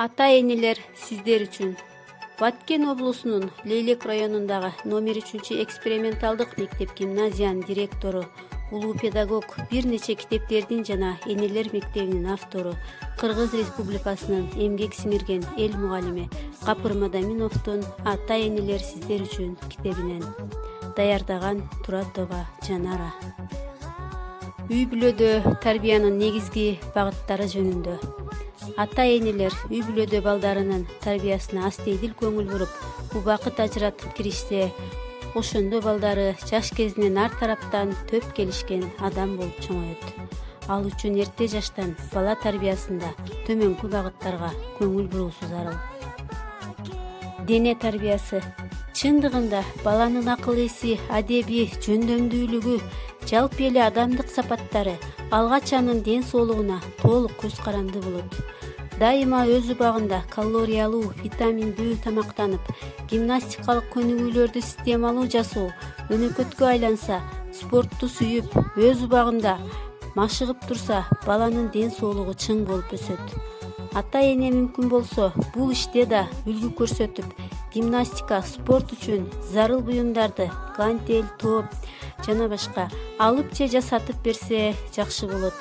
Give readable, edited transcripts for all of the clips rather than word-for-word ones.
Ата-энелер сиздер үчүн. Баткен облусунун Лейлек районундагы номер 3 эксперименталдык мектеп-гимназиянын директору, улуу педагог, бир нече китептердин жана энелер мектебинин автору, Кыргыз Республикасынын эмгек сиңирген эл мугалими Капыр Мадаминовдун «Ата-энелер сиздер үчүн» китебинен. Даярдаган Туратова Жанара. Үй бүлөдө тарбиянын негизги багыттары жөнүндө. Ата-энелер үй бүлөдө балдарынын тарбиясына астейдил көңүл буруп, убакыт ажыратып киришсе, ошондо балдары жаш кезинен ар тараптан төп келишкен адам болуп чоңоет. Ал үчүн эрте жаштан бала тарбиясында төмөнкү багыттарга көңүл буруусу зарыл. Дене тарбиясы. Чындыгында баланын акыл эси, адеби, жөндөмдүүлүгү, жалпы эле адамдык сапаттары алгач анын ден соолугуна толук көз каранды болот. Дайыма өз убагында калориялуу, витаминдүү тамактанып, гимнастикалык көнүгүүлөрдү системалуу жасоо өнөкөткө айланса, спортту сүйүп, өз убагында машыгып турса, баланын ден соолугу чың болуп өсөт. Ата-эне мүмкүн болсо, бул иште да үлгү көрсөтүп, гимнастика, спорт үчүн зарыл буюмдарды, гантель, топ жана башка алып же жасатып берсе жакшы болот.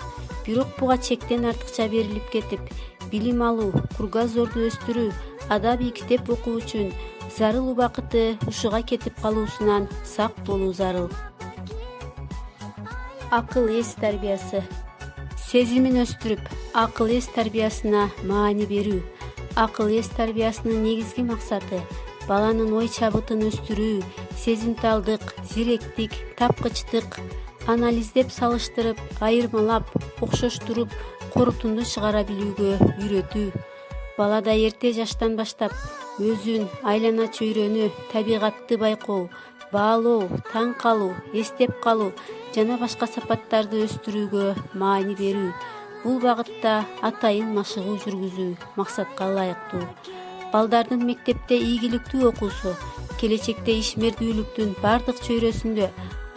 Бирок буга чектен артыкча берилип кетип, билим алуу, кругозорду өстүрүү, адабий китеп окуу үчүн зарыл убакыты ушуга кетип калуусунан сак болуу зарыл. Акыл эс тарбиясы. Сезимин өстүрүп, акыл эс тарбиясына маани берүү. Акыл эс тарбиясынын негизги максаты баланын ой чабытын өстүрүү, сезимталдык, зиректик, тапкычтык, анализдеп салыштырып, айырмалап, окшоштуруп, корутунду чыгара билүүгө үйрөтүү. Балада эрте жаштан баштап өзүн, айлана чөйрөнү, табигатты байкоо, баалоо, таң калуу, эстеп калуу жана башка сапаттарды өстүрүүгө маани берүү. Бул багытта атайын машыгуу жүргүзүү максатка ылайыктуу. Балдардын мектепте ийгиликтүү окуусу келечекте ишмердүүлүктүн бардык чөйрөсүндө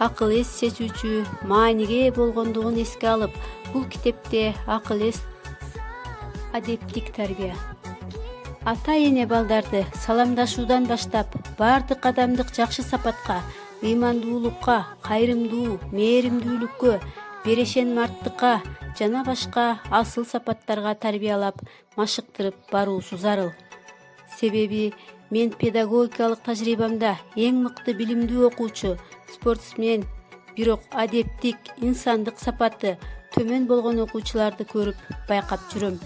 акыл эс чечүүчү мааниге ээ болгондугун эске алып, бул китепте акыл эс адептик тарбия. Ата-эне балдарды саламдашуудан баштап бардык адамдык жакшы сапатка, ыймандуулукка, кайрымдуу, мээримдүүлүккө, берешен-марттыкка жана башка асыл сапаттарга тарбиялап, машыктырып баруусу зарыл. Себеби мен педагогикалык тажрыйбамда эң мыкты билимдүү окуучу, спортсмен, бирок адептик, инсандык сапаты төмөн болгон окуучуларды көрүп, байкап жүрөм.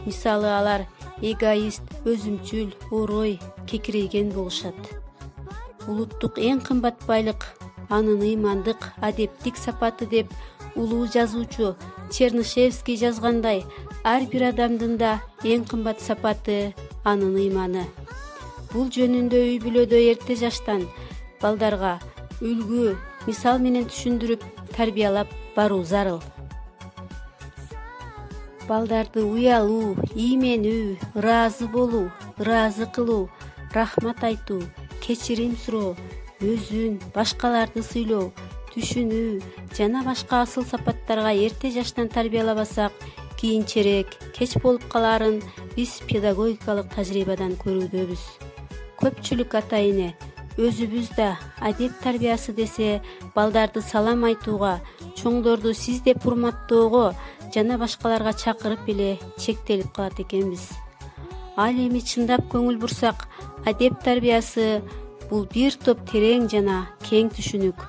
Мисалы, алар эгоист, өзүмчүл, орой, кекирейген болушат. Улуттук эң кымбат байлык анын ыймандык, адептик сапаты деп улуу жазуучу Чернышевский жазгандай, ар бир адамдын да эң кымбат сапаты анын ыйманы. Бул жөнүндө үй бүлөдө эрте жаштан балдарга үлгү, мисал менен түшүндүрүп, тарбиялап баруу зарыл. Балдарды уялуу, ийменүү, ыраазы болуу, ыраазы кылуу, рахмат айтуу, кечирим суроо, өзүн, башкаларды сыйлоо, түшүнүү жана башка асыл сапаттарга эрте жаштан тарбиялабасак, кийинчерээк кеч болуп калаарын биз педагогикалык тажрыйбадан көрүүдөбүз. Көпчүлүк ата-эне өзүбүз да адеп тарбиясы десе, балдарды салам айтууга, чоңдорду сиз деп урматтоого жана башкаларга чакырып эле чектелип калат экенбиз. Ал эми чындап көңүл бурсак, адеп тарбиясы бул бир топ терең жана кең түшүнүк.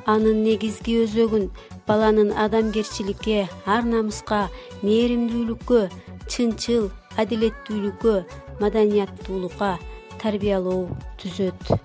Анын негизги өзөгүн баланын адамгерчиликке, ар намыска, мээримдүүлүккө, чынчыл, адилеттүүлүккө, маданияттуулукка тарбиялоо түзөт.